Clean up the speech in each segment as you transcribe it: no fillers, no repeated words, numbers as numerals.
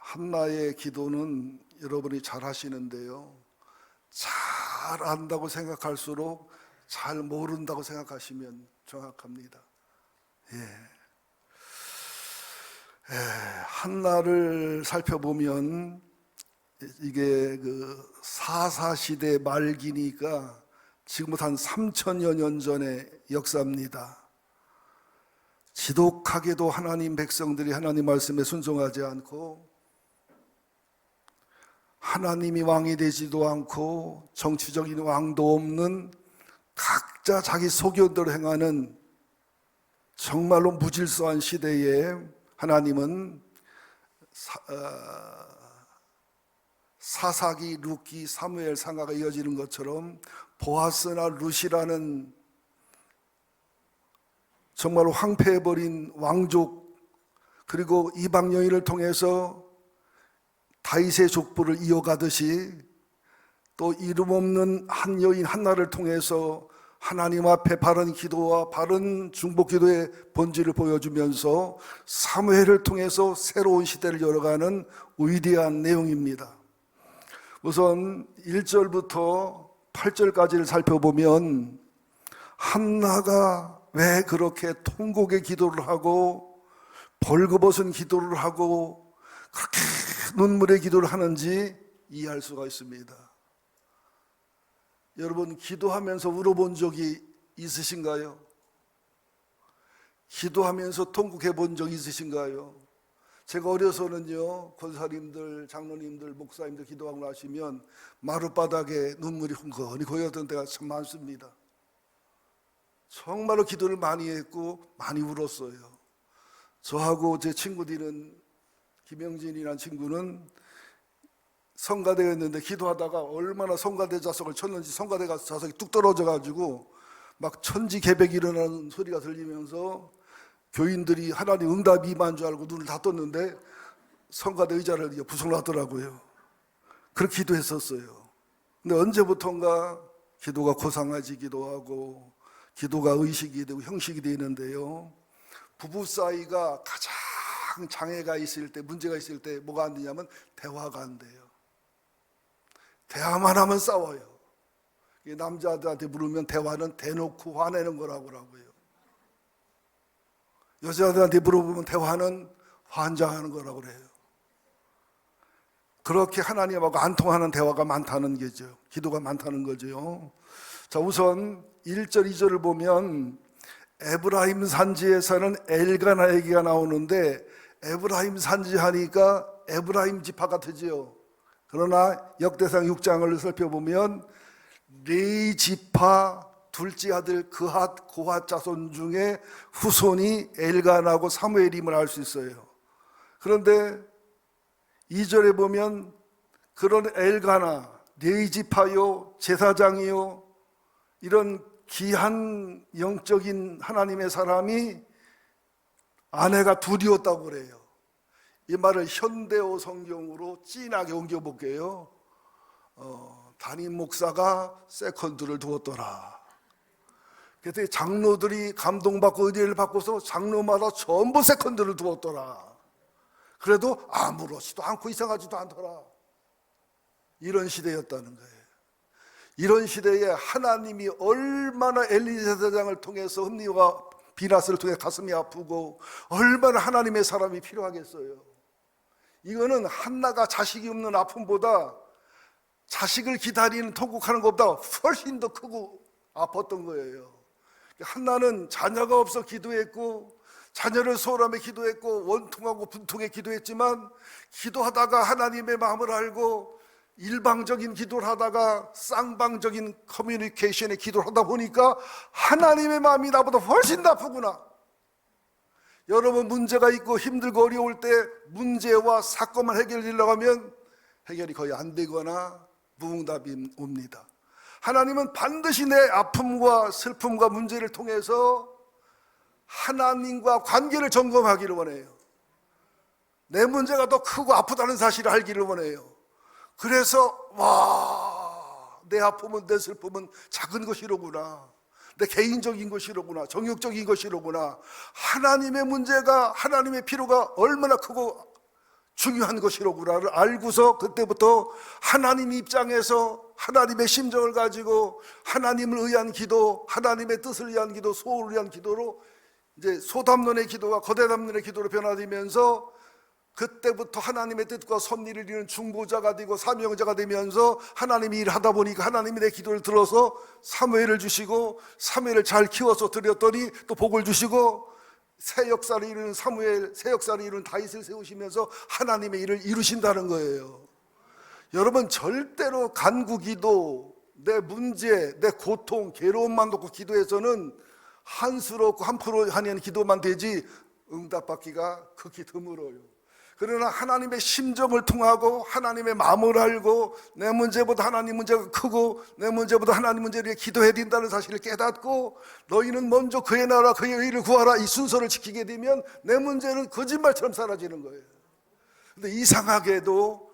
한나의 기도는 여러분이 잘 하시는데요, 잘 안다고 생각할수록 잘 모른다고 생각하시면 정확합니다. 한나를 살펴보면 이게 그 사사시대 말기니까 지금부터 한 3000여 년 전의 역사입니다. 지독하게도 하나님 백성들이 하나님 말씀에 순종하지 않고 하나님이 왕이 되지도 않고 정치적인 왕도 없는 각자 자기 소견대로 행하는 정말로 무질서한 시대에 하나님은 사사기, 룻기, 사무엘, 상하가 이어지는 것처럼 보아스나 룻이라는 정말로 황폐해버린 왕족, 그리고 이방 여인을 통해서 다윗의 족보를 이어가듯이 또 이름 없는 한 여인 한나를 통해서 하나님 앞에 바른 기도와 바른 중보 기도의 본질을 보여주면서 사무엘을 통해서 새로운 시대를 열어가는 위대한 내용입니다. 우선 1절부터 8절까지를 살펴보면 한나가 왜 그렇게 통곡의 기도를 하고 벌거벗은 기도를 하고 그렇게 눈물의 기도를 하는지 이해할 수가 있습니다. 여러분, 기도하면서 울어본 적이 있으신가요? 기도하면서 통곡해 본 적이 있으신가요? 제가 어려서는요, 권사님들, 장로님들, 목사님들 기도하고 나시면 마룻바닥에 눈물이 흥건히 고였던 때가 참 많습니다. 정말로 기도를 많이 했고 많이 울었어요. 저하고 제 친구들은, 김영진이라는 친구는 성가대였는데 기도하다가 얼마나 성가대 자석을 쳤는지 성가대 자석이 뚝 떨어져가지고 막 천지개벽이 일어나는 소리가 들리면서 교인들이 하나님 응답이 임한 줄 알고 눈을 다 떴는데 성가대 의자를 부숴놨더라고요. 그렇게 기도했었어요. 근데 언제부턴가 기도가 고상해지기도 하고 기도가 의식이 되고 형식이 되는데요, 부부 사이가 가장 장애가 있을 때, 문제가 있을 때 뭐가 안 되냐면 대화가 안 돼요. 대화만 하면 싸워요. 남자들한테 물으면 대화는 대놓고 화내는 거라고 하고요, 여자들한테 물어보면 대화는 환장하는 거라고 그래요. 그렇게 하나님하고 안 통하는 대화가 많다는 거죠. 기도가 많다는 거죠. 자, 우선 1절 2절을 보면 에브라임 산지에 사는 엘가나 얘기가 나오는데, 에브라임 산지 하니까 에브라임 지파 같으지요. 그러나 역대상 6장을 살펴보면 레위 지파 둘째 아들 그핫, 고핫 자손 중에 후손이 엘가나고 사무엘임을 알 수 있어요. 그런데 2절에 보면 그런 엘가나, 레위 지파요, 제사장이요, 이런 귀한 영적인 하나님의 사람이 아내가 둘이었다고 그래요. 이 말을 현대어 성경으로 진하게 옮겨볼게요. 담임 목사가 세컨드를 두었더라. 그때 장로들이 감동받고 은혜를 받고서 장로마다 전부 세컨드를 두었더라. 그래도 아무렇지도 않고 이상하지도 않더라. 이런 시대였다는 거예요. 이런 시대에 하나님이 얼마나 엘리 제사장을 통해서 흠니와 비나스를 통해 가슴이 아프고 얼마나 하나님의 사람이 필요하겠어요. 이거는 한나가 자식이 없는 아픔보다 자식을 기다리는 통곡하는 것보다 훨씬 더 크고 아팠던 거예요. 한나는 자녀가 없어 기도했고 자녀를 소홀함에 기도했고 원통하고 분통에 기도했지만, 기도하다가 하나님의 마음을 알고 일방적인 기도를 하다가 쌍방적인 커뮤니케이션에 기도를 하다 보니까 하나님의 마음이 나보다 훨씬 나쁘구나. 여러분, 문제가 있고 힘들고 어려울 때 문제와 사건만 해결하려고 하면 해결이 거의 안 되거나 무응답이 옵니다. 하나님은 반드시 내 아픔과 슬픔과 문제를 통해서 하나님과 관계를 점검하기를 원해요. 내 문제가 더 크고 아프다는 사실을 알기를 원해요. 그래서 내 아픔은, 내 슬픔은 작은 것이로구나, 내 개인적인 것이로구나, 정욕적인 것이로구나, 하나님의 문제가, 하나님의 필요가 얼마나 크고 중요한 것이로구나를 알고서 그때부터 하나님 입장에서 하나님의 심정을 가지고 하나님을 위한 기도, 하나님의 뜻을 위한 기도, 소원을 위한 기도로 이제 소담론의 기도가 거대담론의 기도로 변화되면서 그때부터 하나님의 뜻과 섭리를 이루는 중보자가 되고 사명자가 되면서 하나님이 일하다 보니까 하나님이 내 기도를 들어서 사무엘을 주시고 사무엘을 잘 키워서 드렸더니 또 복을 주시고 새 역사를 이루는 사무엘, 새 역사를 이루는 다윗을 세우시면서 하나님의 일을 이루신다는 거예요. 여러분, 절대로 간구기도, 내 문제, 내 고통, 괴로움만 놓고 기도해서는 한스럽고 한프로 하는 기도만 되지 응답받기가 극히 드물어요. 그러나 하나님의 심정을 통하고 하나님의 마음을 알고 내 문제보다 하나님 문제가 크고 내 문제보다 하나님 문제를 위해 기도해야 된다는 사실을 깨닫고 너희는 먼저 그의 나라 그의 의를 구하라, 이 순서를 지키게 되면 내 문제는 거짓말처럼 사라지는 거예요. 근데 이상하게도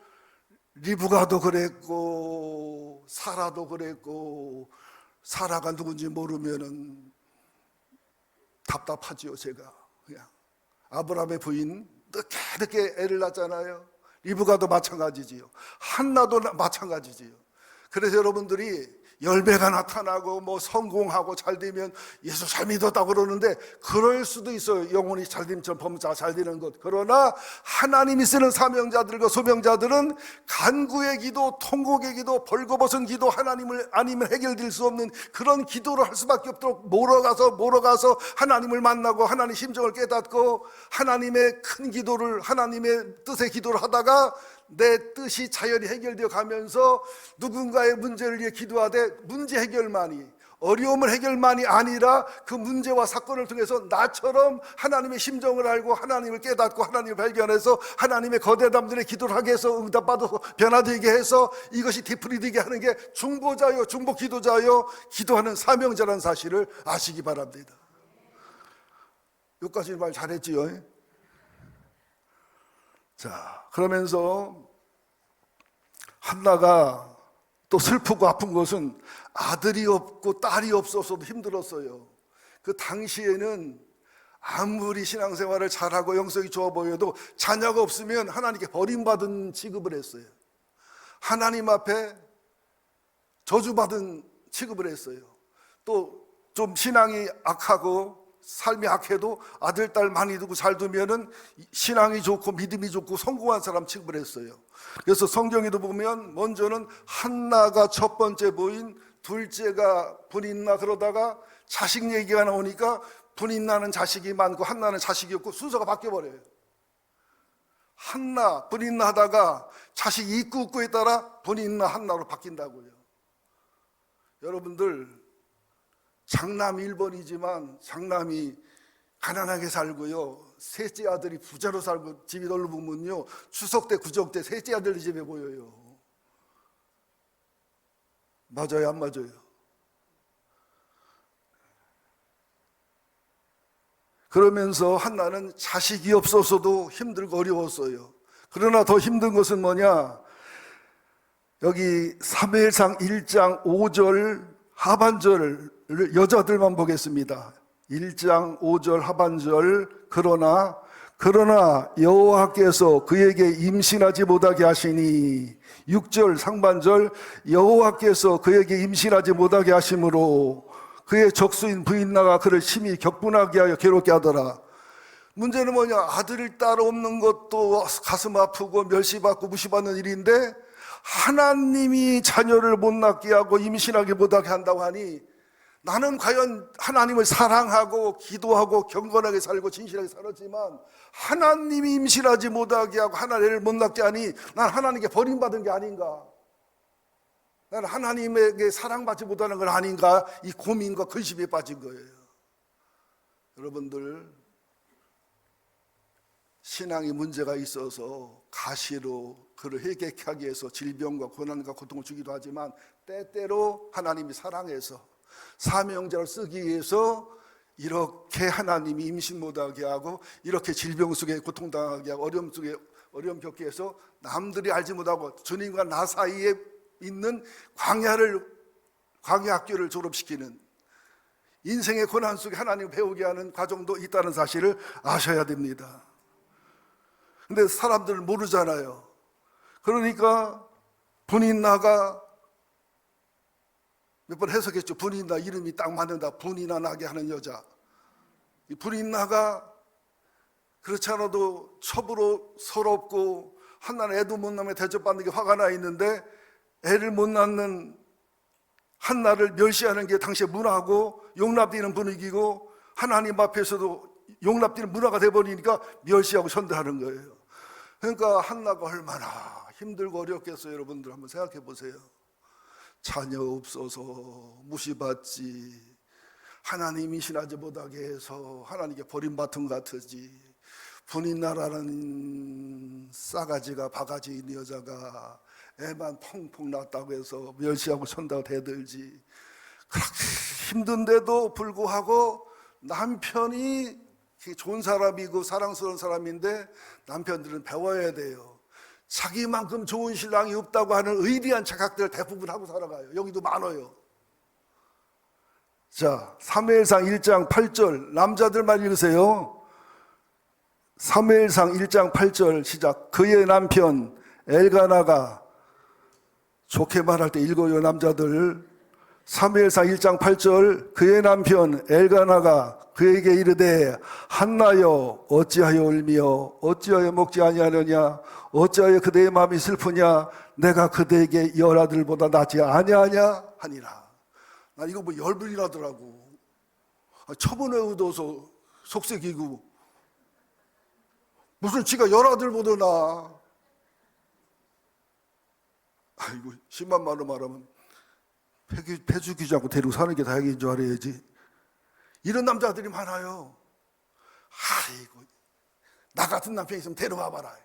리브가도 그랬고 사라도 그랬고, 사라가 누군지 모르면은 답답하지요. 제가 그냥 아브라함의 부인 늦게 애를 낳잖아요. 리브가도 마찬가지지요. 한나도 마찬가지지요. 그래서 여러분들이 열매가 나타나고 뭐 성공하고 잘 되면 예수 잘 믿었다고 그러는데 그럴 수도 있어요. 영혼이 잘 되면 범자가 잘 되는 것. 그러나 하나님이 쓰는 사명자들과 소명자들은 간구의 기도, 통곡의 기도, 벌거벗은 기도, 하나님을 아니면 해결될 수 없는 그런 기도를 할 수밖에 없도록 몰아가서 하나님을 만나고 하나님 심정을 깨닫고 하나님의 큰 기도를, 하나님의 뜻의 기도를 하다가 내 뜻이 자연히 해결되어 가면서 누군가의 문제를 위해 기도하되 문제 해결만이, 어려움을 해결만이 아니라 그 문제와 사건을 통해서 나처럼 하나님의 심정을 알고 하나님을 깨닫고 하나님을 발견해서 하나님의 거대담들의 기도를 하게 해서 응답받아서 변화되게 해서 이것이 되풀이되게 하는 게 중보자요, 중보 기도자요, 기도하는 사명자라는 사실을 아시기 바랍니다. 여기까지 말 잘했지요? 자, 그러면서 한나가 또 슬프고 아픈 것은 아들이 없고 딸이 없어서도 힘들었어요. 그 당시에는 아무리 신앙생활을 잘하고 영성이 좋아 보여도 자녀가 없으면 하나님께 버림받은 취급을 했어요. 하나님 앞에 저주받은 취급을 했어요. 또 좀 신앙이 악하고 삶이 악해도 아들, 딸 많이 두고 잘 두면은 신앙이 좋고 믿음이 좋고 성공한 사람 취급을 했어요. 그래서 성경에도 보면 먼저는 한나가 첫 번째 부인, 둘째가 분인나, 그러다가 자식 얘기가 나오니까 분인나는 자식이 많고 한나는 자식이 없고 순서가 바뀌어버려요. 한나, 분인나 하다가 자식이 있고 없고에 따라 분인나, 한나로 바뀐다고요. 여러분들, 장남이 1번이지만 장남이 가난하게 살고요, 셋째 아들이 부자로 살고 집이 넓으면요, 추석 때 구정 때 셋째 아들 집에 보여요. 맞아요, 안 맞아요? 그러면서 한나는 자식이 없어서도 힘들고 어려웠어요. 그러나 더 힘든 것은 뭐냐, 여기 사무엘상 1장 5절 하반절을 여자들만 보겠습니다. 1장 5절 하반절, 그러나 여호와께서 그에게 임신하지 못하게 하시니, 6절 상반절, 여호와께서 그에게 임신하지 못하게 하심으로 그의 적수인 부인나가 그를 심히 격분하게 하여 괴롭게 하더라. 문제는 뭐냐, 아들, 딸 없는 것도 가슴 아프고 멸시받고 무시받는 일인데 하나님이 자녀를 못 낳게 하고 임신하게 못하게 한다고 하니, 나는 과연 하나님을 사랑하고 기도하고 경건하게 살고 진실하게 살았지만 하나님이 임신하지 못하게 하고 하나님을 못 낳게 하니 난 하나님께 버림받은 게 아닌가, 나는 하나님에게 사랑받지 못하는 건 아닌가, 이 고민과 근심에 빠진 거예요. 여러분들, 신앙에 문제가 있어서 가시로 그를 해결하게 하기 위해서 질병과 고난과 고통을 주기도 하지만 때때로 하나님이 사랑해서 사명자를 쓰기 위해서 이렇게 하나님이 임신 못하게 하고 이렇게 질병 속에 고통당하게 하고 어려움 속에 어려움 겪게 해서 남들이 알지 못하고 주님과 나 사이에 있는 광야 학교를 졸업시키는, 인생의 고난 속에 하나님을 배우게 하는 과정도 있다는 사실을 아셔야 됩니다. 근데 사람들은 모르잖아요. 그러니까 분인나가 몇 번 해석했죠. 분인나 이름이 딱 맞는다. 분이나 나게 하는 여자. 이 분인나가 그렇지 않아도 첩으로 서럽고 한나는 애도 못 낳으면 대접받는 게 화가 나 있는데 애를 못 낳는 한나를 멸시하는 게 당시에 문화고 용납되는 분위기고 하나님 앞에서도 용납되는 문화가 돼버리니까 멸시하고 선대하는 거예요. 그러니까 한나가 얼마나 힘들고 어렵겠어요. 여러분들 한번 생각해 보세요. 자녀 없어서 무시받지, 하나님이 신하지 못하게 해서 하나님께 버림받은 것 같으지, 분인나라는 싸가지가 바가지 있는 여자가 애만 펑펑 낳았다고 해서 멸시하고 선다고 대들지. 그렇게 힘든데도 불구하고 남편이 좋은 사람이고 사랑스러운 사람인데 남편들은 배워야 돼요. 자기만큼 좋은 신랑이 없다고 하는 의리한 착각들을 대부분 하고 살아가요. 여기도 많아요. 자, 사무엘상 1장 8절 남자들만 읽으세요. 사무엘상 1장 8절 시작. 그의 남편 엘가나가, 좋게 말할 때 읽어요 남자들. 사무엘상 1장 8절 그의 남편 엘가나가 그에게 이르되 한나여 어찌하여 울며 어찌하여 먹지 아니하느냐, 어찌하여 그대의 마음이 슬프냐, 내가 그대에게 열 아들보다 낫지 아니하냐 하니라. 나 이거 뭐 열불이 나더라고. 처분에 얻어서 속색이고 무슨 지가 열 아들보다 나. 아이고, 심한 말로 말하면 폐 죽이지 않고 데리고 사는 게 다행인 줄 알아야지. 이런 남자들이 많아요. 아이고, 나 같은 남편 있으면 데려와 봐라.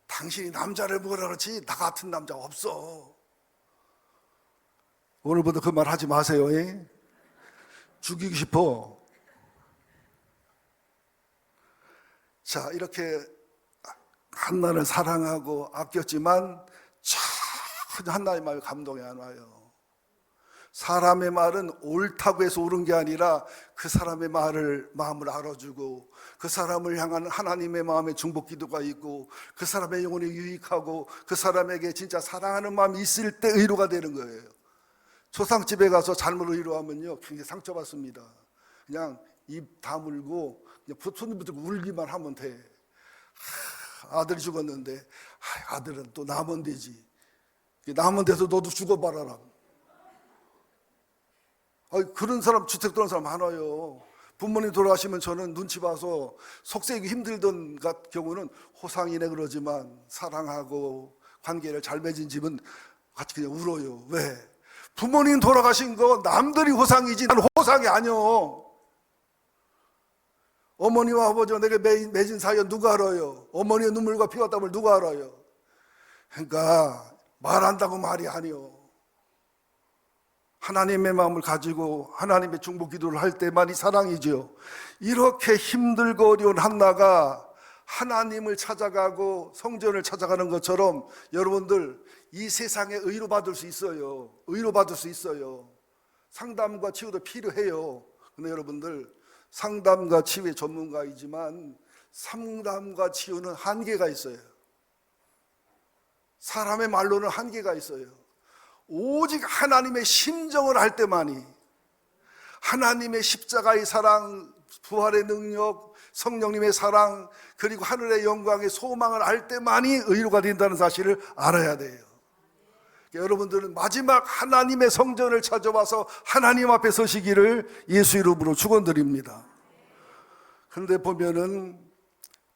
당신이 남자를 먹으라 그렇지 나 같은 남자 없어. 오늘부터 그 말 하지 마세요. 죽이고 싶어. 자, 이렇게 한나를 사랑하고 아꼈지만 전혀 한나의 마음에 감동이 안 와요. 사람의 말은 옳다고 해서 옳은 게 아니라 그 사람의 마음을 알아주고 그 사람을 향한 하나님의 마음의 중복 기도가 있고 그 사람의 영혼이 유익하고 그 사람에게 진짜 사랑하는 마음이 있을 때 의로가 되는 거예요. 초상집에 가서 잘못 의로하면요 굉장히 상처받습니다. 그냥 입 다물고 그냥 손님 붙들고 울기만 하면 돼. 아들이 죽었는데 아들은 또 남은 되지. 남은 데서 너도 죽어봐라. 그런 사람, 주택 들어온 사람 많아요. 부모님 돌아가시면 저는 눈치 봐서 속세기 힘들던 경우는 호상이네 그러지만 사랑하고 관계를 잘 맺은 집은 같이 그냥 울어요. 왜? 부모님 돌아가신 거 남들이 호상이지 난 호상이 아니요. 어머니와 아버지와 내게 맺은 사이에 누가 알아요? 어머니의 눈물과 피와 땀을 누가 알아요? 그러니까 말한다고 말이 아니요. 하나님의 마음을 가지고 하나님의 중보 기도를 할 때만이 사랑이죠. 이렇게 힘들고 어려운 한나가 하나님을 찾아가고 성전을 찾아가는 것처럼 여러분들 이 세상에 의로 받을 수 있어요. 의로 받을 수 있어요. 상담과 치유도 필요해요. 근데 여러분들 상담과 치유의 전문가이지만 상담과 치유는 한계가 있어요. 사람의 말로는 한계가 있어요. 오직 하나님의 심정을 알 때만이, 하나님의 십자가의 사랑, 부활의 능력, 성령님의 사랑, 그리고 하늘의 영광의 소망을 알 때만이 의로가 된다는 사실을 알아야 돼요. 여러분들은 마지막 하나님의 성전을 찾아와서 하나님 앞에 서시기를 예수 이름으로 축원드립니다. 그런데 보면은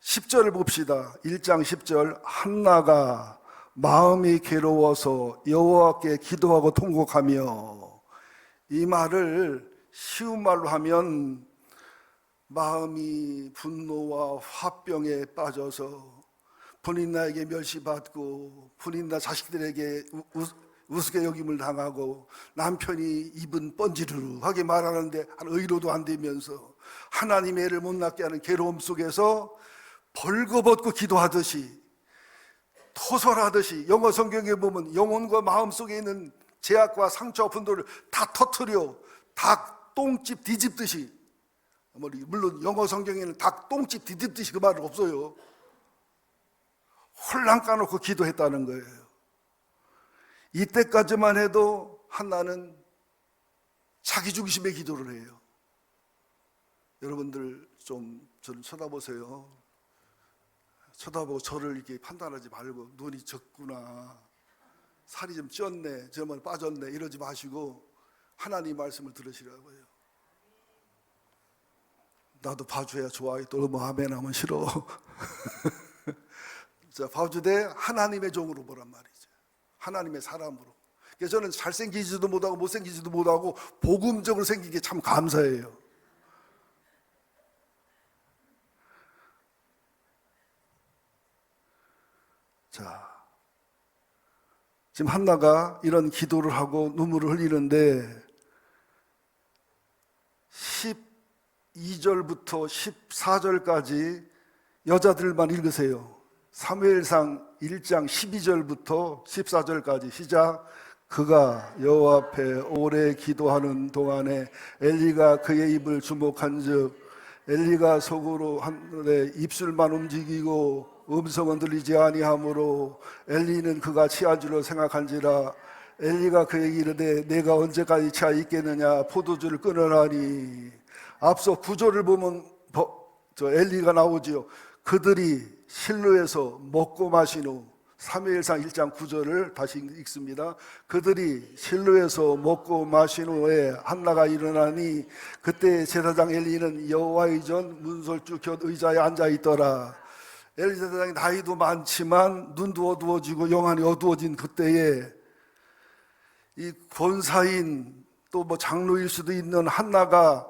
10절을 봅시다. 1장 10절 한나가 마음이 괴로워서 여호와께 기도하고 통곡하며, 이 말을 쉬운 말로 하면 마음이 분노와 화병에 빠져서 분인나에게 멸시받고 분인나 자식들에게 우습게 여김을 당하고 남편이 입은 번지르르하게 말하는데 의로도 안 되면서 하나님의 애를 못 낳게 하는 괴로움 속에서 벌거벗고 기도하듯이 토설하듯이, 영어 성경에 보면 영혼과 마음 속에 있는 죄악과 상처와 분노를 다 터뜨려 다 똥집 뒤집듯이 물론 영어 성경에는 닭 똥집 디딥듯이 그 말은 없어요. 홀랑 까놓고 기도했다는 거예요. 이때까지만 해도 한나는 자기 중심의 기도를 해요. 여러분들 좀 저를 쳐다보세요. 쳐다보고 저를 이렇게 판단하지 말고, 눈이 적구나, 살이 좀 쪘네, 저만 빠졌네, 이러지 마시고 하나님 말씀을 들으시라고요. 나도 봐줘야 좋아요. 또 뭐 아멘 하면 싫어. 자, 봐주되 하나님의 종으로 보란 말이죠. 하나님의 사람으로. 그래서 저는 잘생기지도 못하고 못생기지도 못하고 복음적으로 생긴 게 참 감사해요. 자, 지금 한나가 이런 기도를 하고 눈물을 흘리는데 12절부터 14절까지 여자들만 읽으세요. 사무엘상 1장 12절부터 14절까지 시작. 그가 여호와 앞에 오래 기도하는 동안에 엘리가 그의 입을 주목한즉 엘리가 속으로 하늘에 입술만 움직이고 음성은 들리지 아니하므로 엘리는 그가 취한 줄로 생각한지라. 엘리가 그에게 이르되 내가 언제까지 취하 있겠느냐, 포도주를 끊으라니. 앞서 구절을 보면 엘리가 나오지요. 그들이 실로에서 먹고 마신 후, 사무엘상 1장 9절을 다시 읽습니다. 그들이 실로에서 먹고 마신 후에 한나가 일어나니 그때 제사장 엘리는 여호와의 전 문설주 곁 의자에 앉아 있더라. 엘리 제사장이 나이도 많지만 눈도 어두워지고 영안이 어두워진 그때에 이 권사인 또 뭐 장로일 수도 있는 한나가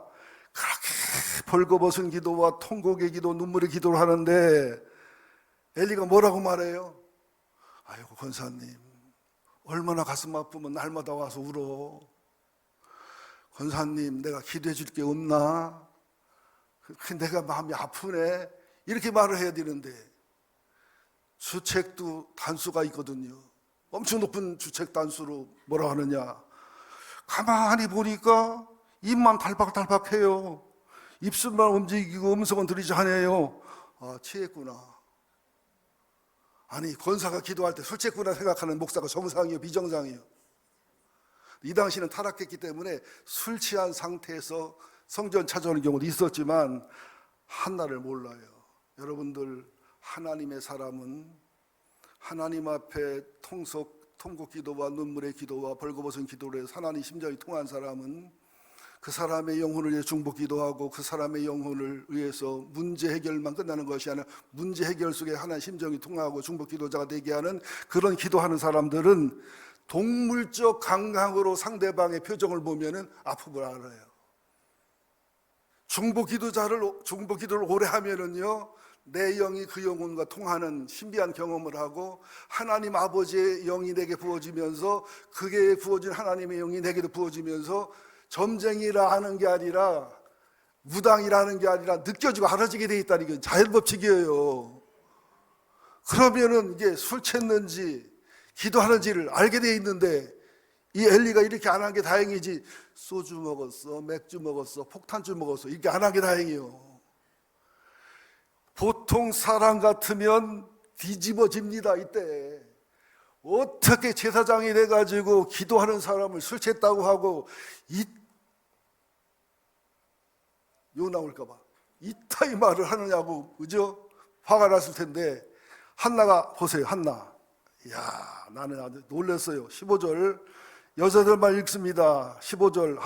그렇게 벌거벗은 기도와 통곡의 기도, 눈물의 기도를 하는데 엘리가 뭐라고 말해요? 아이고 권사님, 얼마나 가슴 아프면 날마다 와서 울어. 권사님, 내가 기도해 줄 게 없나? 내가 마음이 아프네. 이렇게 말을 해야 되는데 주책도 단수가 있거든요. 엄청 높은 주책 단수로 뭐라 하느냐, 가만히 보니까 입만 달박달박해요. 입술만 움직이고 음성은 들리지 않아요. 아, 취했구나. 아니, 권사가 기도할 때 술 취했구나 생각하는 목사가 정상이에요, 비정상이에요? 이 당시는 타락했기 때문에 술 취한 상태에서 성전 찾아오는 경우도 있었지만 한나를 몰라요. 여러분들, 하나님의 사람은 하나님 앞에 통곡 기도와 눈물의 기도와 벌거벗은 기도로 해서 하나님 심정이 통한 사람은 그 사람의 영혼을 위해 중보 기도하고 그 사람의 영혼을 위해서 문제 해결만 끝나는 것이 아니라 문제 해결 속에 하나님 심정이 통하고 중보 기도자가 되게 하는 그런 기도하는 사람들은 동물적 감각으로 상대방의 표정을 보면은 아픔을 알아요. 중보 기도를 오래 하면은요, 내 영이 그 영혼과 통하는 신비한 경험을 하고 하나님 아버지의 영이 내게 부어지면서 그게 부어진 하나님의 영이 내게도 부어지면서 점쟁이라 하는 게 아니라 무당이라는 게 아니라 느껴지고 알아지게 돼 있다는 게 자연법칙이에요. 그러면은 이게 술 챘는지 기도하는지를 알게 돼 있는데 이 엘리가 이렇게 안 한 게 다행이지, 소주 먹었어, 맥주 먹었어, 폭탄주 먹었어, 이렇게 안 한 게 다행이에요. 보통 사람 같으면 뒤집어집니다. 이때 어떻게 제사장이 돼가지고 기도하는 사람을 술 챘다고 하고 욕 나올까봐 이따위 말을 하느냐고, 그죠? 화가 났을 텐데 한나가 보세요. 한나, 이야, 나는 아주 놀랐어요. 15절 여자들만 읽습니다. 15절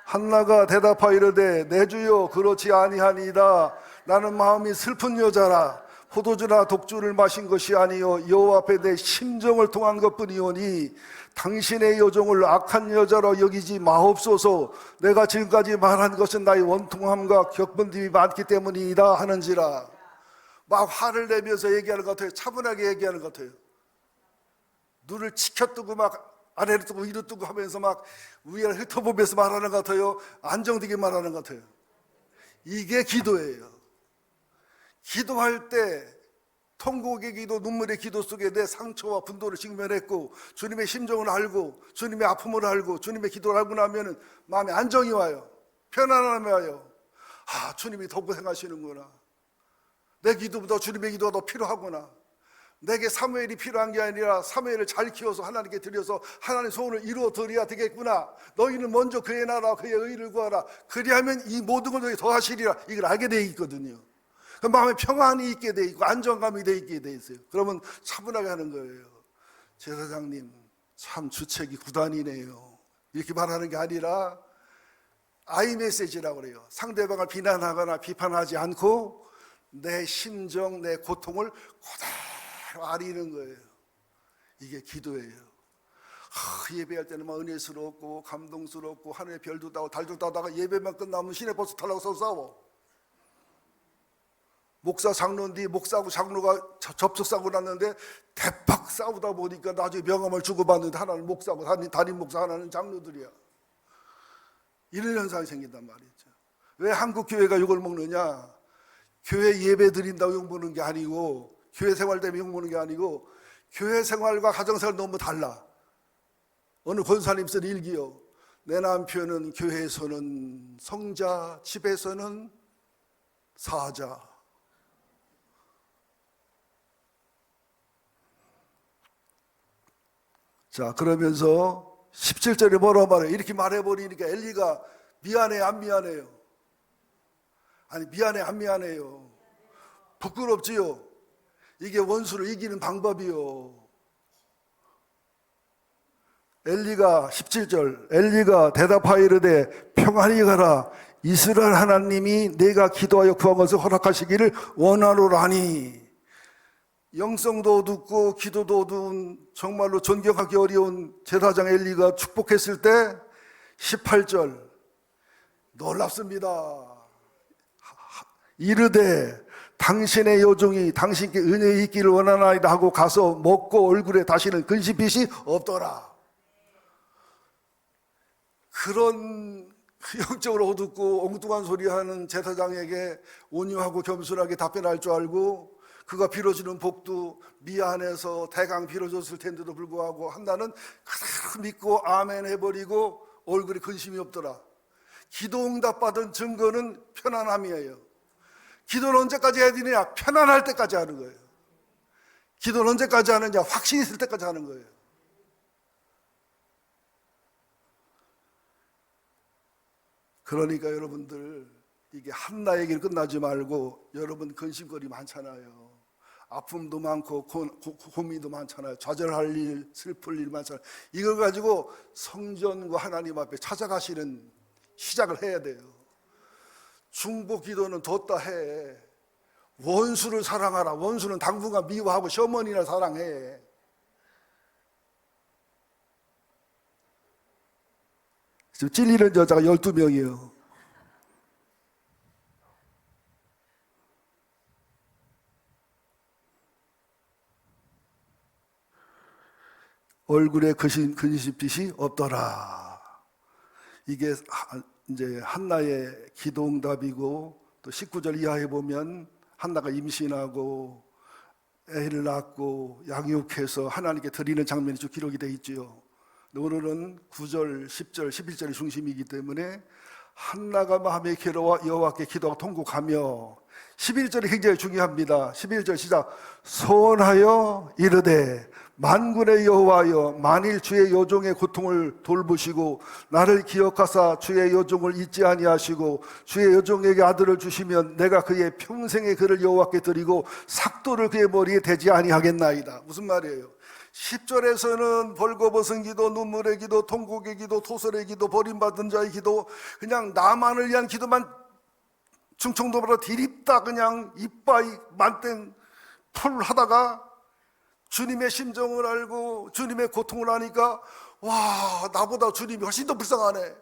한나가 대답하여 이르되 내 주여 그렇지 아니하니이다. 나는 마음이 슬픈 여자라. 포도주나 독주를 마신 것이 아니요 여호와 앞에 내 심정을 통한 것뿐이오니 당신의 여종을 악한 여자로 여기지 마옵소서. 내가 지금까지 말한 것은 나의 원통함과 격분됨이 많기 때문이다 하는지라. 막 화를 내면서 얘기하는 것 같아요. 차분하게 얘기하는 것 같아요. 눈을 치켜뜨고 막 아래를 뜨고 위로 뜨고 하면서 막 위를 훑어보면서 말하는 것 같아요. 안정되게 말하는 것 같아요. 이게 기도예요. 기도할 때 통곡의 기도, 눈물의 기도 속에 내 상처와 분노를 직면했고 주님의 심정을 알고 주님의 아픔을 알고 주님의 기도를 알고 나면 마음에 안정이 와요. 편안함이 와요. 아, 주님이 더 고생하시는구나. 내 기도보다 주님의 기도가 더 필요하구나. 내게 사무엘이 필요한 게 아니라 사무엘을 잘 키워서 하나님께 드려서 하나님의 소원을 이루어 드려야 되겠구나. 너희는 먼저 그의 나라 그의 의를 구하라. 그리하면 이 모든 걸 너희 더하시리라. 이걸 알게 돼 있거든요. 그 마음에 평안이 있게 돼 있고 안정감이 돼 있게 돼 있어요. 그러면 차분하게 하는 거예요. 제사장님 참 주책이 구단이네요. 이렇게 말하는 게 아니라 아이 메시지라고 그래요. 상대방을 비난하거나 비판하지 않고 내 심정, 내 고통을 그대로 아리는 거예요. 이게 기도예요. 예배할 때는 막 은혜스럽고 감동스럽고 하늘의 별도 따고 달도 따다가 예배만 끝나면 시내버스 타려고 서로 싸워. 목사 장로인데 목사하고 장로가 접촉사고 났는데 대박 싸우다 보니까 나중에 명함을 주고받는데 하나는 목사고 담임 목사 하나는 장로들이야. 이런 현상이 생긴단 말이죠. 왜 한국 교회가 욕을 먹느냐? 교회 예배 드린다고 욕먹는 게 아니고 교회 생활 때문에 욕먹는 게 아니고 교회 생활과 가정생활 너무 달라. 어느 권사님 쓴 일기요. 내 남편은 교회에서는 성자, 집에서는 사자. 자, 그러면서 17절에 뭐라고 말해요? 이렇게 말해버리니까 엘리가 미안해 안 미안해요? 아니 미안해 안 미안해요? 부끄럽지요? 이게 원수를 이기는 방법이요. 엘리가 17절 엘리가 대답하이르되 평안히 가라. 이스라엘 하나님이 내가 기도하여 구한 것을 허락하시기를 원하노라니. 영성도 어둡고 기도도 어두운 정말로 존경하기 어려운 제사장 엘리가 축복했을 때 18절 놀랍습니다. 이르되 당신의 여종이 당신께 은혜 있기를 원하나이다 하고 가서 먹고 얼굴에 다시는 근심빛이 없더라. 그런 영적으로 어둡고 엉뚱한 소리하는 제사장에게 온유하고 겸손하게 답변할 줄 알고 그가 빌어주는 복도 미안해서 대강 빌어줬을 텐데도 불구하고 한나는 그대로 믿고 아멘 해버리고 얼굴에 근심이 없더라. 기도 응답 받은 증거는 편안함이에요. 기도는 언제까지 해야 되느냐? 편안할 때까지 하는 거예요. 기도는 언제까지 하느냐? 확신이 있을 때까지 하는 거예요. 그러니까 여러분들 이게 한나 얘기는 끝나지 말고 여러분 근심거리 많잖아요. 아픔도 많고 고민도 많잖아요. 좌절할 일, 슬플 일 많잖아요. 이걸 가지고 성전과 하나님 앞에 찾아가시는 시작을 해야 돼요. 중보 기도는 뒀다 해. 원수를 사랑하라. 원수는 당분간 미워하고 시어머니나 사랑해. 지금 찔리는 여자가 12명이에요. 얼굴에 근심빛이 없더라. 이게 이제 한나의 기도 응답이고 또 19절 이하에 보면 한나가 임신하고 애를 낳고 양육해서 하나님께 드리는 장면이 쭉 기록이 되어 있지요. 오늘은 9절, 10절, 11절이 중심이기 때문에 한나가 마음에 괴로워 여호와께 기도하고 통곡하며 11절이 굉장히 중요합니다. 11절 시작. 소원하여 이르되 만군의 여호와여 만일 주의 여종의 고통을 돌보시고 나를 기억하사 주의 여종을 잊지 아니하시고 주의 여종에게 아들을 주시면 내가 그의 평생의 그를 여호와께 드리고 삭도를 그의 머리에 대지 아니하겠나이다. 무슨 말이에요? 10절에서는 벌거벗은 기도, 눈물의 기도, 통곡의 기도, 토설의 기도, 버림받은 자의 기도, 그냥 나만을 위한 기도만 충청도보다 디립다 그냥 이빠이 만땡 풀 하다가 주님의 심정을 알고 주님의 고통을 아니까 와, 나보다 주님이 훨씬 더 불쌍하네.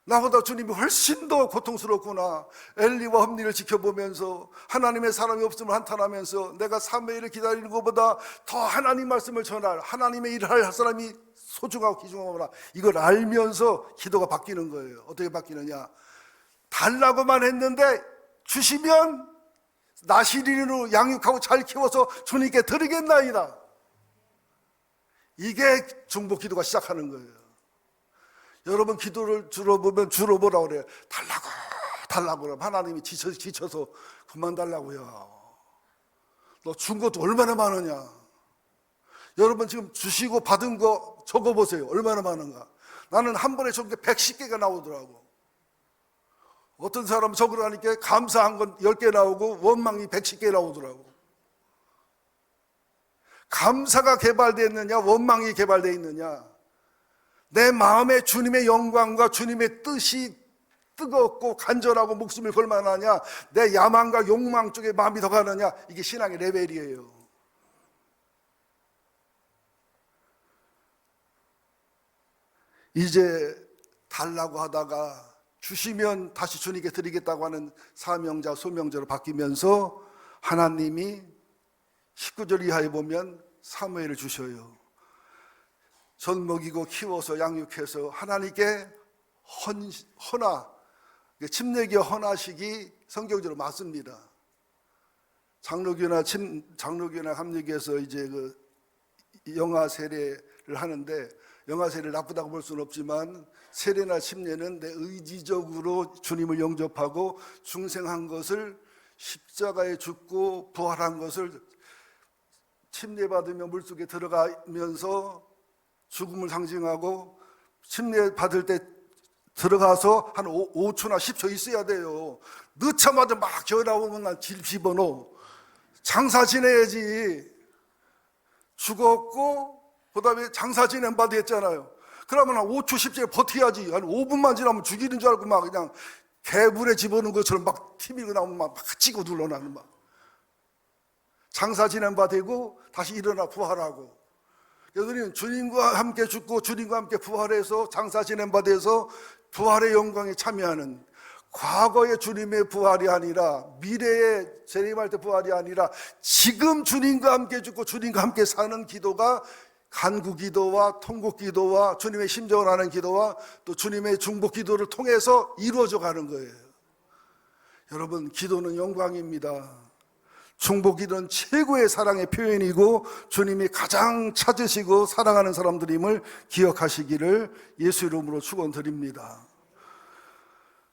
나보다 주님이 훨씬 더 고통스럽구나. 엘리와 홈리를 지켜보면서 하나님의 사람이 없음을 한탄하면서 내가 사무엘을 기다리는 것보다 더 하나님 말씀을 전할 하나님의 일을 할 사람이 소중하고 귀중하구나. 이걸 알면서 기도가 바뀌는 거예요. 어떻게 바뀌느냐? 달라고만 했는데 주시면 나시린으로 양육하고 잘 키워서 주님께 드리겠나이다. 이게 중보 기도가 시작하는 거예요. 여러분 기도를 주로 보면 주로 뭐라고 그래요? 달라고 달라고 그러면 하나님이 지쳐서 그만 달라고요. 너 준 것도 얼마나 많으냐. 여러분 지금 주시고 받은 거 적어보세요. 얼마나 많은가. 나는 한 번에 적은 게 110개가 나오더라고. 어떤 사람은 적으라니까 감사한 건 10개 나오고 원망이 110개 나오더라고. 감사가 개발되어 있느냐, 원망이 개발되어 있느냐. 내 마음에 주님의 영광과 주님의 뜻이 뜨겁고 간절하고 목숨을 걸만하냐, 내 야망과 욕망 쪽에 마음이 더 가느냐. 이게 신앙의 레벨이에요. 이제 달라고 하다가 주시면 다시 주님께 드리겠다고 하는 사명자, 소명자로 바뀌면서 하나님이 19절 이하에 보면 사무엘을 주셔요. 젖 먹이고 키워서 양육해서 하나님께 헌화, 침례기 헌화식이 성경적으로 맞습니다. 장로교나 합력에서 이제 그 영아 세례를 하는데, 영아 세례를 나쁘다고 볼 수는 없지만 세례나 침례는 내 의지적으로 주님을 영접하고 중생한 것을, 십자가에 죽고 부활한 것을 침례받으며 물속에 들어가면서 죽음을 상징하고, 침례 받을 때 들어가서 한 5초나 10초 있어야 돼요. 늦자마자 막 기어 나오면 난 집어넣어. 장사 지내야지. 죽었고 그 다음에 장사 지낸 바 됐잖아요. 그러면 한 5초 10초에 버텨야지. 한 5분만 지나면 죽이는 줄 알고 막 그냥 개불에 집어넣은 것처럼 막 TV가 나오면 막 치고 눌러나는 막. 장사 지낸 바 되고 다시 일어나 부활하고. 그래서 주님과 함께 죽고 주님과 함께 부활해서 장사 지낸 바 돼서 부활의 영광에 참여하는, 과거의 주님의 부활이 아니라 미래의 재림할 때 부활이 아니라 지금 주님과 함께 죽고 주님과 함께 사는 기도가 간구 기도와 통곡 기도와 주님의 심정을 하는 기도와 또 주님의 중복 기도를 통해서 이루어져 가는 거예요. 여러분, 기도는 영광입니다. 중복 기도는 최고의 사랑의 표현이고 주님이 가장 찾으시고 사랑하는 사람들임을 기억하시기를 예수 이름으로 축원드립니다.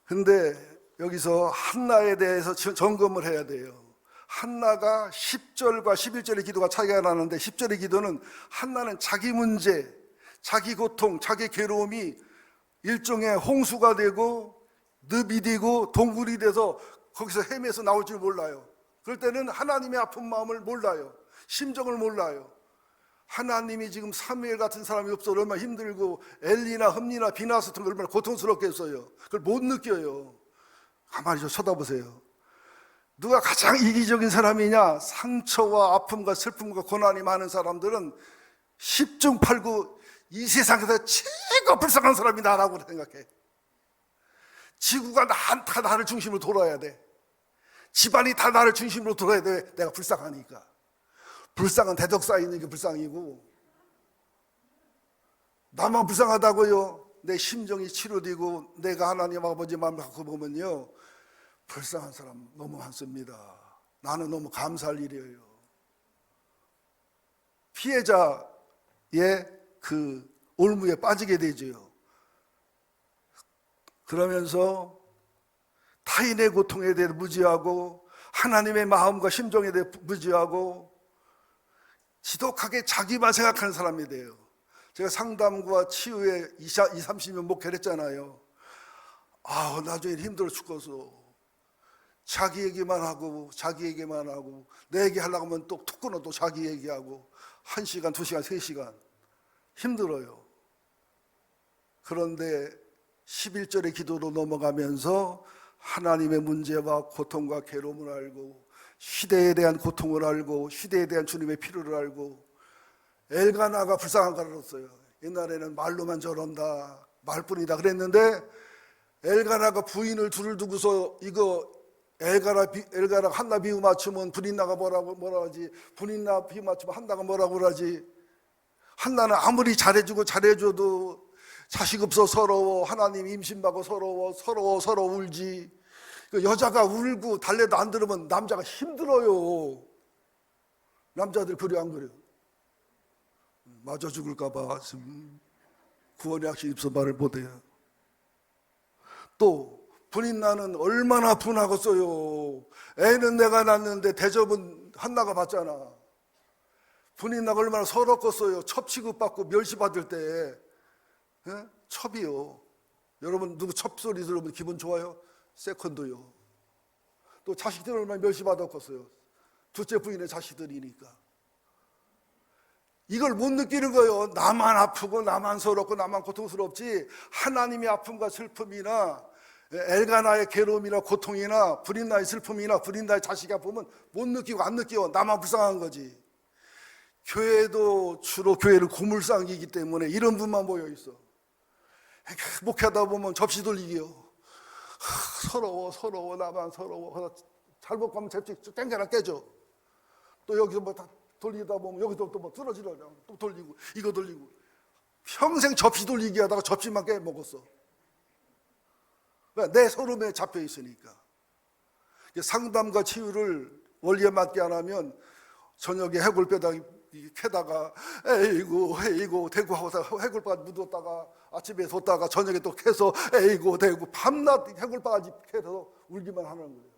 근데 여기서 한나에 대해서 점검을 해야 돼요. 한나가 10절과 11절의 기도가 차이가 나는데, 10절의 기도는 한나는 자기 문제, 자기 고통, 자기 괴로움이 일종의 홍수가 되고 늪이 되고 동굴이 돼서 거기서 헤매서 나올 줄 몰라요. 그럴 때는 하나님의 아픈 마음을 몰라요. 심정을 몰라요. 하나님이 지금 사무엘 같은 사람이 없어 얼마나 힘들고 엘리나 흠리나 비나스 같은 걸 얼마나 고통스럽겠어요. 그걸 못 느껴요. 가만히 좀 쳐다보세요. 누가 가장 이기적인 사람이냐? 상처와 아픔과 슬픔과 고난이 많은 사람들은 10중 8구 이 세상에서 최고 불쌍한 사람이 나라고 생각해. 지구가 다 나를 중심으로 돌아야 돼. 집안이 다 나를 중심으로 돌아야 돼. 내가 불쌍하니까. 불쌍한 대적 쌓이는 게 불쌍이고, 나만 불쌍하다고요? 내 심정이 치료되고 내가 하나님 아버지 마음을 갖고 보면요, 불쌍한 사람 너무 많습니다. 나는 너무 감사할 일이에요. 피해자의 그 올무에 빠지게 되죠. 그러면서 타인의 고통에 대해 무지하고 하나님의 마음과 심정에 대해 무지하고 지독하게 자기만 생각하는 사람이 돼요. 제가 상담과 치유에 30년 목회를 했잖아요. 나중에 힘들어 죽어서 자기 얘기만 하고 내 얘기 하려고 하면 또 툭 끊어 또 자기 얘기하고 1시간, 2시간, 3시간 힘들어요. 그런데 11절의 기도로 넘어가면서 하나님의 문제와 고통과 괴로움을 알고 시대에 대한 고통을 알고 시대에 대한 주님의 필요를 알고, 엘가나가 불쌍한 가르쳤어요. 옛날에는 말로만 저런다, 말뿐이다 그랬는데, 엘가나가 부인을 둘을 두고서 이거 엘가나 한나 비유 맞추면 분인나가 뭐라 하지, 분인나 비유 맞추면 한나가 뭐라고 그러지. 한나는 아무리 잘해줘도 자식 없어 서러워, 하나님 임신받고 서러워 울지. 여자가 울고 달래도 안 들으면 남자가 힘들어요. 남자들 그래 안 그래요? 맞아 죽을까봐 구원의 확신이 없어 말을 못해요. 또 분인 나는 얼마나 분하겠어요. 애는 내가 낳는데 대접은 한나가 받잖아. 분인 나가 얼마나 서럽겠어요. 첩 취급받고 멸시받을 때. 예? 첩이요. 여러분 누구 첩 소리 들으면 기분 좋아요? 세컨드요. 또 자식들 얼마나 멸시받았겠어요. 둘째 부인의 자식들이니까. 이걸 못 느끼는 거예요. 나만 아프고 나만 서럽고 나만 고통스럽지 하나님의 아픔과 슬픔이나 엘가나의 괴로움이나 고통이나 브린나의 슬픔이나 브린나의 자식의 아픔은 못 느끼고 안 느껴. 나만 불쌍한 거지. 교회도 주로 교회를 고물상이기 때문에 이런 분만 모여 있어. 목회하다 보면 접시 돌리기요. 서러워 나만 서러워. 잘못 가면 접시 땡겨나 깨져. 또 여기서 뭐 다 돌리다 보면 여기서 또 뭐 쓰러지려고 또 돌리고 이거 돌리고 평생 접시 돌리기 하다가 접시만 깨먹었어. 내 서름에 잡혀 있으니까. 상담과 치유를 원리에 맞게 안 하면 저녁에 해골뼈다 캐다가 에이고 대고 하고 해골바가지 묻었다가 아침에 뒀다가 저녁에 또 캐서 에이고 대고 밤낮 해골바가지 캐서 울기만 하는 거예요.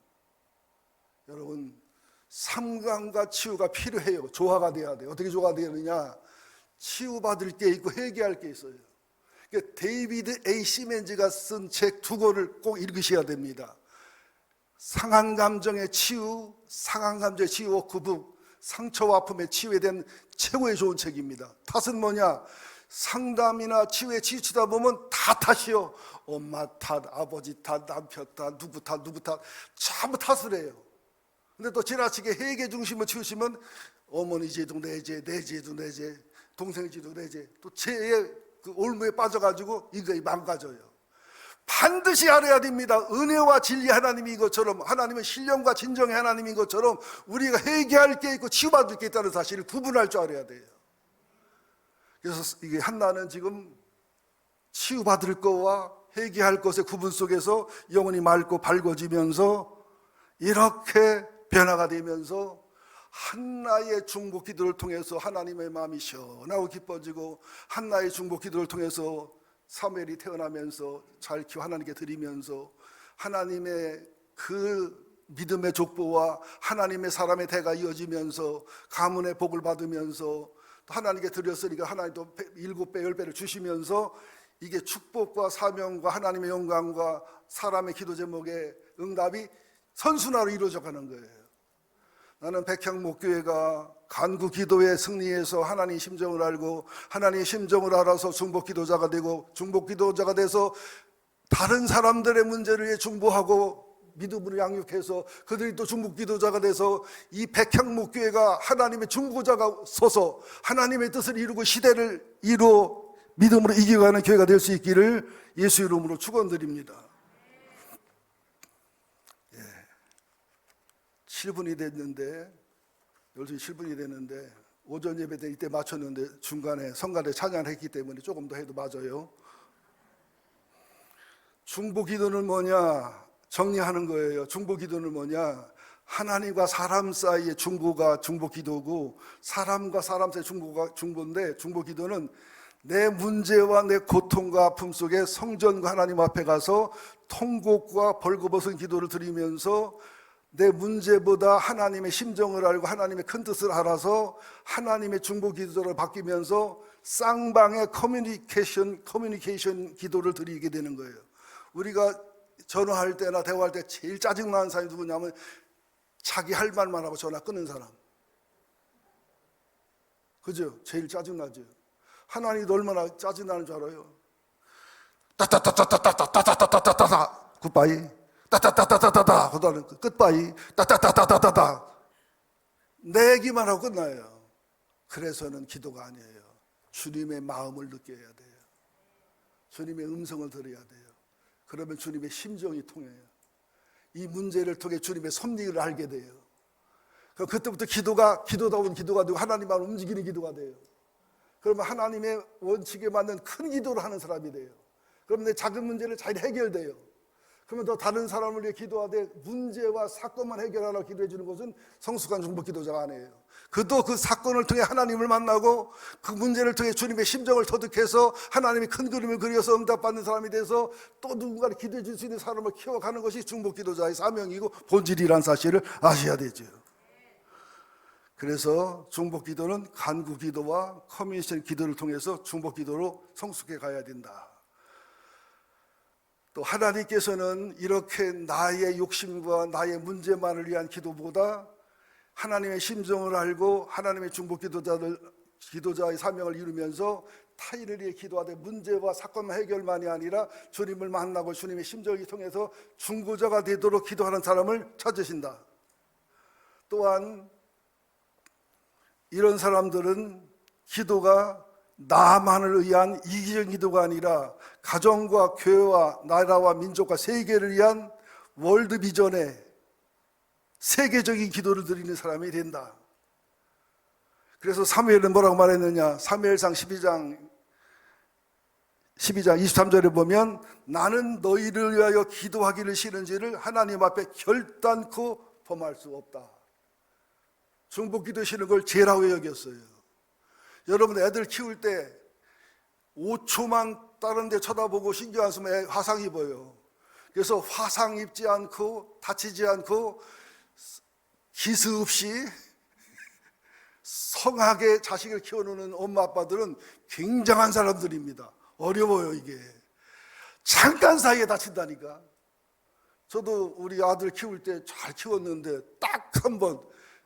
여러분 삼강과 치유가 필요해요. 조화가 돼야 돼요. 어떻게 조화가 되느냐? 치유받을 게 있고 회개할 게 있어요. 데이비드 A. 시멘즈가 쓴 책 두 권을 꼭 읽으셔야 됩니다. 상한 감정의 치유, 상한 감정의 치유 구북, 상처와 아픔의 치유에 대한 최고의 좋은 책입니다. 탓은 뭐냐? 상담이나 치유에 치우치다 보면 다 탓이요. 엄마 탓, 아버지 탓, 남편 탓, 누구 탓 전부 탓을 해요. 근데 또 지나치게 회개 중심을 치우시면 어머니 죄도 내 죄, 내 죄도 내 죄, 동생 죄도 내 죄, 또 죄의 그 올무에 빠져가지고 이거 망가져요. 반드시 알아야 됩니다. 은혜와 진리 하나님인 것처럼, 하나님은 신령과 진정의 하나님인 것처럼 우리가 회개할 게 있고 치유받을 게 있다는 사실을 구분할 줄 알아야 돼요. 그래서 이게 한나는 지금 치유받을 거와 회개할 것의 구분 속에서 영혼이 맑고 밝아지면서 이렇게 변화가 되면서 한나의 중보 기도를 통해서 하나님의 마음이 시원하고 기뻐지고, 한나의 중보 기도를 통해서 사무엘이 태어나면서 잘 키워 하나님께 드리면서 하나님의 그 믿음의 족보와 하나님의 사람의 대가 이어지면서 가문의 복을 받으면서 또 하나님께 드렸으니까 하나님도 7배 10배를 주시면서 이게 축복과 사명과 하나님의 영광과 사람의 기도 제목의 응답이 선순환으로 이루어져 가는 거예요. 나는 백향목교회가 간구 기도의 승리에서 하나님의 심정을 알고 하나님의 심정을 알아서 중보 기도자가 되고, 중보 기도자가 돼서 다른 사람들의 문제를 중보하고 믿음으로 양육해서 그들이 또 중보 기도자가 돼서 이 백향목교회가 하나님의 중보자가 서서 하나님의 뜻을 이루고 시대를 이루어 믿음으로 이겨가는 교회가 될 수 있기를 예수 이름으로 축원드립니다. 7분이 됐는데, 12시 7분이 됐는데 오전 예배 때 이때 맞췄는데 중간에 성가대 찬양을 했기 때문에 조금 더 해도 맞아요. 중보 기도는 뭐냐? 정리하는 거예요. 중보 기도는 뭐냐? 하나님과 사람 사이의 중보가 중보 기도고, 사람과 사람 사이의 중보가 중보인데, 중보 기도는 내 문제와 내 고통과 아픔 속에 성전과 하나님 앞에 가서 통곡과 벌거벗은 기도를 드리면서 내 문제보다 하나님의 심정을 알고 하나님의 큰 뜻을 알아서 하나님의 중보 기도를 바뀌면서 쌍방의 커뮤니케이션 기도를 드리게 되는 거예요. 우리가 전화할 때나 대화할 때 제일 짜증나는 사람이 누구냐면 자기 할 말만 하고 전화 끊는 사람. 그죠? 제일 짜증나죠. 하나님도 얼마나 짜증나는 줄 알아요? 따따따따따따따따따따따따 굿바이. 따따따따따따따 그다음에 끝바이 따따따따따따 내 얘기만 하고 끝나요. 그래서는 기도가 아니에요. 주님의 마음을 느껴야 돼요. 주님의 음성을 들어야 돼요. 그러면 주님의 심정이 통해요. 이 문제를 통해 주님의 섭리를 알게 돼요. 그럼 그때부터 기도가 기도다운 기도가 되고 하나님만 움직이는 기도가 돼요. 그러면 하나님의 원칙에 맞는 큰 기도를 하는 사람이 돼요. 그러면 내 작은 문제를 잘 해결돼요. 그러면 더 다른 사람을 위해 기도하되 문제와 사건만 해결하라고 기도해 주는 것은 성숙한 중보 기도자가 아니에요. 그도 그 사건을 통해 하나님을 만나고 그 문제를 통해 주님의 심정을 터득해서 하나님이 큰 그림을 그려서 응답받는 사람이 돼서 또 누군가를 기도해 줄 수 있는 사람을 키워가는 것이 중보 기도자의 사명이고 본질이라는 사실을 아셔야 되죠. 그래서 중보 기도는 간구 기도와 커뮤니케이션 기도를 통해서 중보 기도로 성숙해 가야 된다. 또 하나님께서는 이렇게 나의 욕심과 나의 문제만을 위한 기도보다 하나님의 심정을 알고 하나님의 중보 기도자의 사명을 이루면서 타인을 위해 기도하되 문제와 사건만 해결만이 아니라 주님을 만나고 주님의 심정을 통해서 중보자가 되도록 기도하는 사람을 찾으신다. 또한 이런 사람들은 기도가 나만을 위한 이기적인 기도가 아니라 가정과 교회와 나라와 민족과 세계를 위한 월드 비전의 세계적인 기도를 드리는 사람이 된다. 그래서 사무엘은 뭐라고 말했느냐? 사무엘상 12장 23절에 보면 나는 너희를 위하여 기도하기를 싫은지를 하나님 앞에 결단코 범할 수 없다. 중보 기도 싫은 걸 죄라고 여겼어요. 여러분 애들 키울 때 5초만 다른 데 쳐다보고 신경 안 쓰면 화상 입어요. 그래서 화상 입지 않고 다치지 않고 기스 없이 성하게 자식을 키워놓는 엄마 아빠들은 굉장한 사람들입니다. 어려워요. 이게 잠깐 사이에 다친다니까. 저도 우리 아들 키울 때 잘 키웠는데 딱 한 번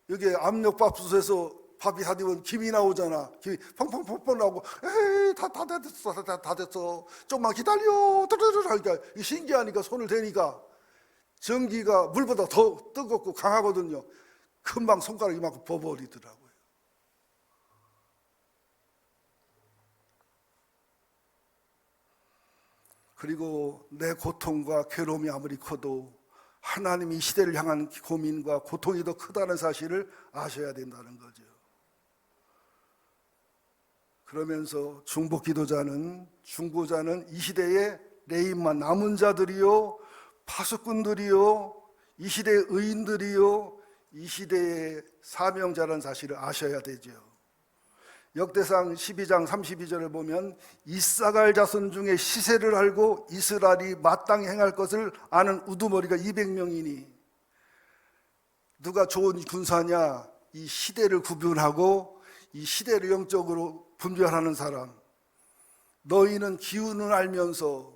여기 압력밥솥에서 밥이 다 되면 김이 나오잖아. 김이 펑펑펑펑 나오고 에이 다 됐어 좀만 기다려 하니까 신기하니까 손을 대니까 전기가 물보다 더 뜨겁고 강하거든요. 금방 손가락 이만큼 버버리더라고요. 그리고 내 고통과 괴로움이 아무리 커도 하나님이 이 시대를 향한 고민과 고통이 더 크다는 사실을 아셔야 된다는 거죠. 그러면서 중보 기도자는 중보자는 이 시대의 레인만 남은 자들이요 파수꾼들이요 이 시대의 의인들이요 이 시대의 사명자라는 사실을 아셔야 되죠. 역대상 12장 32절을 보면 이사갈 자손 중에 시세를 알고 이스라엘이 마땅히 행할 것을 아는 우두머리가 200명이니 누가 좋은 군사냐? 이 시대를 구분하고 이 시대를 영적으로 분별하는 사람. 너희는 기운을 알면서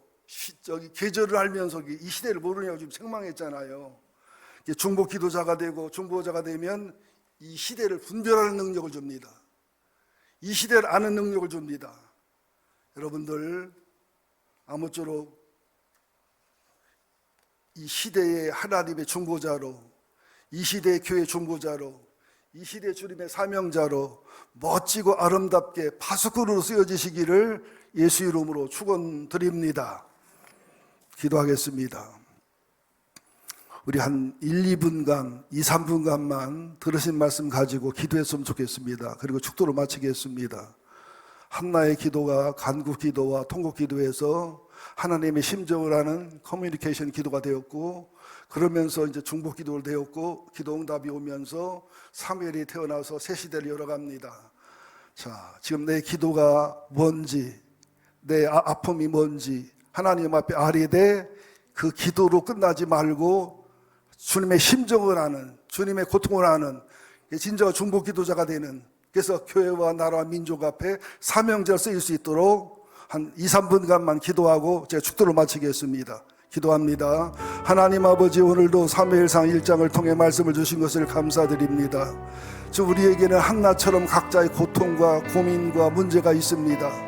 계절을 알면서 이 시대를 모르냐고 지금 책망했잖아요. 중보 기도자가 되고 중보자가 되면 이 시대를 분별하는 능력을 줍니다. 이 시대를 아는 능력을 줍니다. 여러분들 아무쪼록 이 시대의 하나님의 중보자로 이 시대의 교회 중보자로 이 시대 주님의 사명자로 멋지고 아름답게 파수꾼으로 쓰여지시기를 예수 이름으로 축원드립니다. 기도하겠습니다. 우리 한 1, 2분간, 2, 3분간만 들으신 말씀 가지고 기도했으면 좋겠습니다. 그리고 축도로 마치겠습니다. 한나의 기도가 간구 기도와 통곡 기도에서 하나님의 심정을 아는 커뮤니케이션 기도가 되었고, 그러면서 이제 중보 기도를 되었고, 기도 응답이 오면서 사무엘이 태어나서 새 시대를 열어갑니다. 자, 지금 내 기도가 뭔지, 내 아픔이 뭔지 하나님 앞에 아뢰되 그 기도로 끝나지 말고 주님의 심정을 아는, 주님의 고통을 아는 진정한 중보 기도자가 되는, 그래서 교회와 나라와 민족 앞에 사명자로 쓰일 수 있도록 한 2, 3분간만 기도하고 제가 축도를 마치겠습니다. 기도합니다. 하나님 아버지, 오늘도 사무엘상 1장을 통해 말씀을 주신 것을 감사드립니다. 주 우리에게는 한나처럼 각자의 고통과 고민과 문제가 있습니다.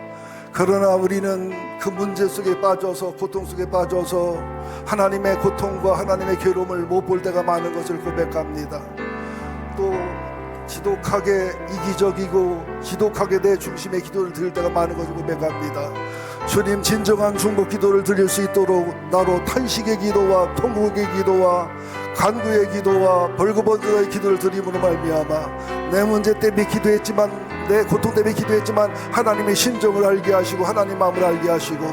그러나 우리는 그 문제 속에 빠져서, 고통 속에 빠져서 하나님의 고통과 하나님의 괴로움을 못 볼 때가 많은 것을 고백합니다. 또 지독하게 이기적이고 지독하게 내 중심의 기도를 드릴 때가 많은 것을 고백합니다. 주님, 진정한 중보 기도를 드릴 수 있도록 나로 탄식의 기도와 통곡의 기도와 간구의 기도와 벌거벗은 기도를 드림으로 말미암아 내 문제 때문에 기도했지만, 내 고통 때문에 기도했지만 하나님의 심정을 알게 하시고 하나님 마음을 알게 하시고,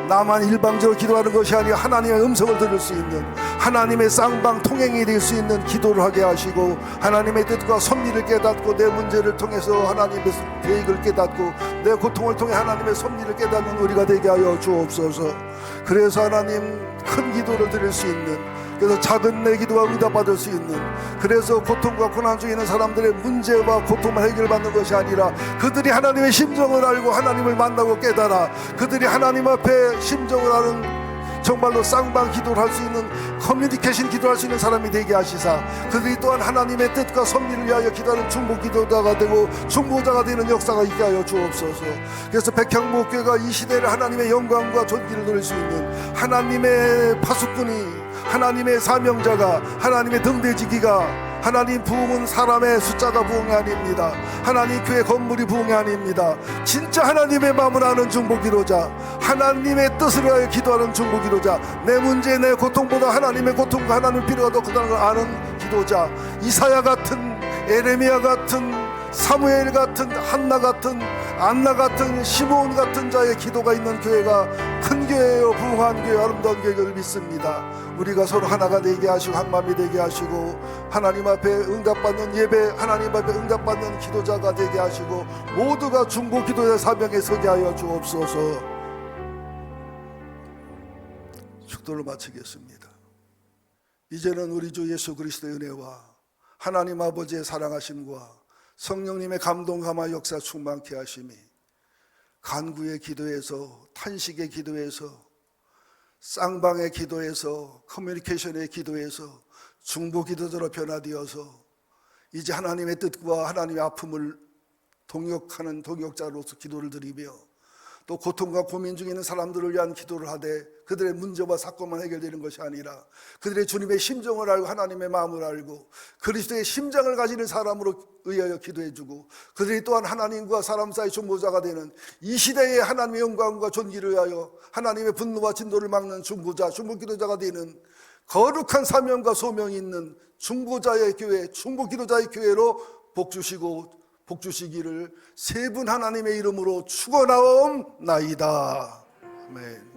나만 일방적으로 기도하는 것이 아니라 하나님의 음성을 들을 수 있는, 하나님의 쌍방 통행이 될 수 있는 기도를 하게 하시고, 하나님의 뜻과 섭리를 깨닫고 내 문제를 통해서 하나님의 계획을 깨닫고 내 고통을 통해 하나님의 섭리를 깨닫는 우리가 되게 하여 주옵소서. 그래서 하나님, 큰 기도를 드릴 수 있는, 그래서 작은 내 기도가 응답받을 수 있는, 그래서 고통과 고난 중에 있는 사람들의 문제와 고통만 해결받는 것이 아니라 그들이 하나님의 심정을 알고 하나님을 만나고 깨달아 그들이 하나님 앞에 심정을 아는 정말로 쌍방 기도를 할 수 있는, 커뮤니케이션 기도할 수 있는 사람이 되게 하시사, 그들이 또한 하나님의 뜻과 섭리를 위하여 기도하는 중보 기도자가 되고 중보자가 되는 역사가 있게 하여 주옵소서. 그래서 백향목교회가 이 시대를 하나님의 영광과 존귀를 누릴 수 있는 하나님의 파수꾼이, 하나님의 사명자가, 하나님의 등대지기가, 하나님 부흥은 사람의 숫자가 부흥이 아닙니다. 하나님 교회 건물이 부흥이 아닙니다. 진짜 하나님의 마음을 아는 중보기도자, 하나님의 뜻을 위하여 기도하는 중보기도자, 내 문제 내 고통보다 하나님의 고통과 하나님의 필요가 더 크다는 걸 아는 기도자, 이사야 같은, 에레미야 같은, 사무엘 같은, 한나 같은, 안나 같은, 시므온 같은 자의 기도가 있는 교회가 큰 교회요, 부흥한 교회, 아름다운 교회를 믿습니다. 우리가 서로 하나가 되게 하시고 한마음이 되게 하시고 하나님 앞에 응답받는 예배, 하나님 앞에 응답받는 기도자가 되게 하시고 모두가 중보 기도자 사명에 서게 하여 주옵소서. 축도를 마치겠습니다. 이제는 우리 주 예수 그리스도의 은혜와 하나님 아버지의 사랑하심과 성령님의 감동 감화 역사 충만케 하심이 간구의 기도에서, 탄식의 기도에서, 쌍방의 기도에서, 커뮤니케이션의 기도에서 중보 기도자로 변화되어서 이제 하나님의 뜻과 하나님의 아픔을 동역하는 동역자로서 기도를 드리며, 또 고통과 고민 중에 있는 사람들을 위한 기도를 하되 그들의 문제와 사건만 해결되는 것이 아니라 그들의 주님의 심정을 알고 하나님의 마음을 알고 그리스도의 심장을 가지는 사람으로 의하여 기도해주고, 그들이 또한 하나님과 사람 사이 중보자가 되는, 이 시대의 하나님의 영광과 존귀를 위하여 하나님의 분노와 진노를 막는 중보자, 중보기도자가 되는 거룩한 사명과 소명이 있는 중보자의 교회, 중보기도자의 교회로 복주시기를 세 분 하나님의 이름으로 축원하옵나이다. 아멘.